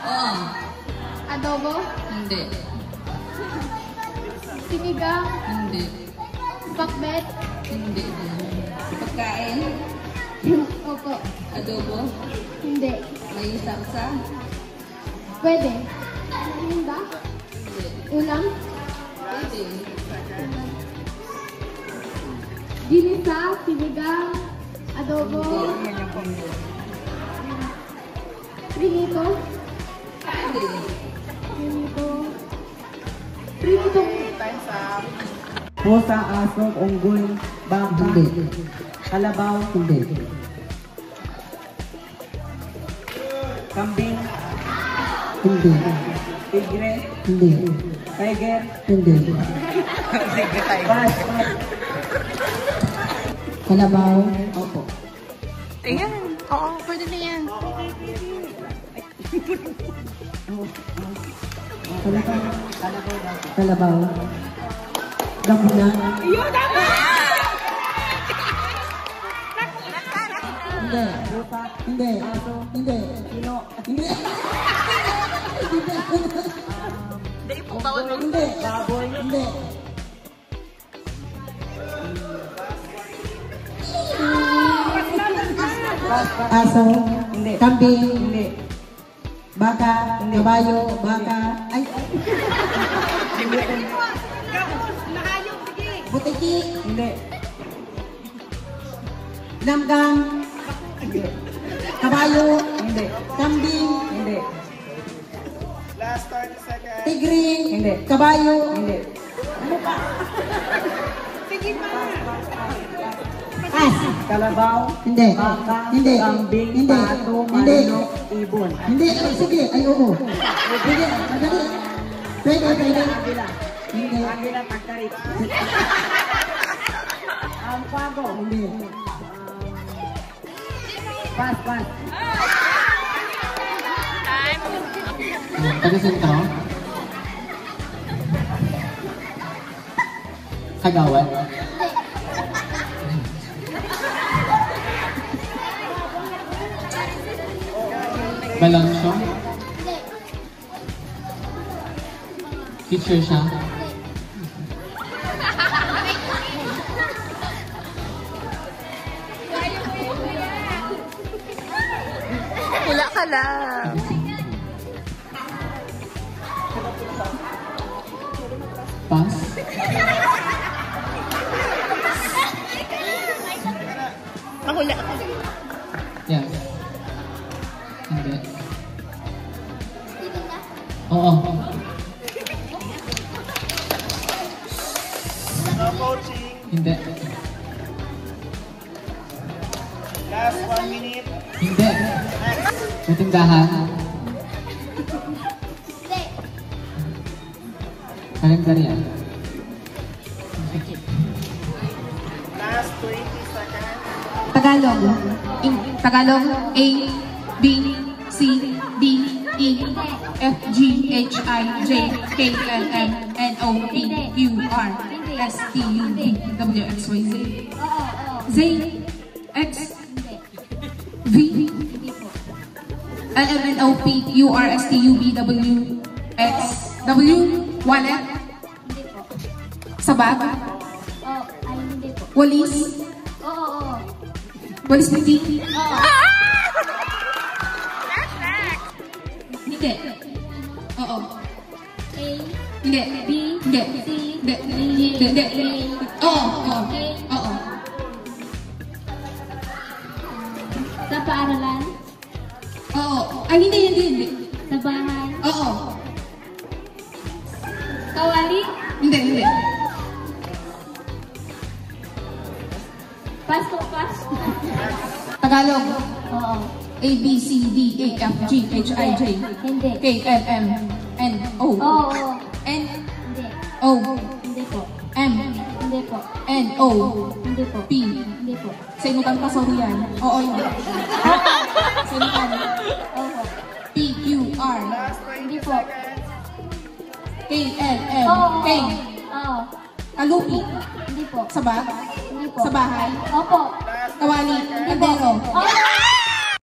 Oo. Adobo? Hindi. Sinigang? Hindi. Pakbet? Hindi. Pagkain? Opo. Adobo? Hindi. May saksa? Pwede. Hinda? Hindi. Ulam? Pwede. Ginisa? Sinigang? Adobo? Prinito? Pwede. Prinito? Prinito? Pusa, aso, unggoy, baka, kalabaw, hindi. Kambing, hindi. Tigre, hindi. Tiger, hindi. Bas, kalabaw, opo. Ayan. Oo, pwede na yan. Kalabaw. Gabuna. Yun, tama! Hindi. Hindi. Hindi. Hindi. Hindi po, bawal mo. Hindi. Baboy. Hindi. Aso. Hindi. Kambing. Hindi. Baka. Kabayo. Baka. Ay. Butiki. Hindi. Namgang. Hindi. Kabayo. Hindi. Kambing. Hindi. Last 30 seconds. Tigre. Hindi. Kabayo. Hindi. As. Kalabaw. Hindi. Baka. Hindi. Kambing. Hindi. Pato. Manok. Ibon. Hindi. Sige. Ay, oo. Sige. Madali. Pwede. Hindi. Agila. Pagkarit. Ang pago. Hindi. Pas. Taga-sentro? Kagawan? Balansyo? Teacher siya? Wala ka lang. Pass? Mahula ka. Yes. Hindi. Oo. No coaching. Hindi. Last 1 minute. Hindi. May tindahan. Kalendarya. Last 20 seconds. Tagalog. Tagalog. A, B, C, D, E, F, G, H, I, J, K, L, M, N, O, P, Q, R, S, T, U, V, W, X, Y, Z. Z, X, V, L, M, N, O, P, Q, R, S, T, U, V, W, X, W, wallet. Sabat. Walis. Walis puti. Hindi. Oo. Hindi. Hindi. Hindi. Oo. Oo. Sa paaralan? Oo. Ay, hindi. Sa bahay? Oo. Kawali? Hindi. Pass. Tagalog. Oo. A, B, C, D, E, F, G, H, I, J, Hindi. K, L, M, N, O, Oo. N, Hindi. O, Hindi po. M, Hindi po. N, O, Hindi po. P. Hindi po. Sa inutan pa, sorry yan. Oo, yun. Sa inutan. Opo. P, Q, R, Last 20 Hindi po. seconds. K, L, M, Oo. K, Oo. Kalupi. Hindi po. Sa ba? Hindi po. Sa bahay. Opo. Kawali. Kandero. Oo.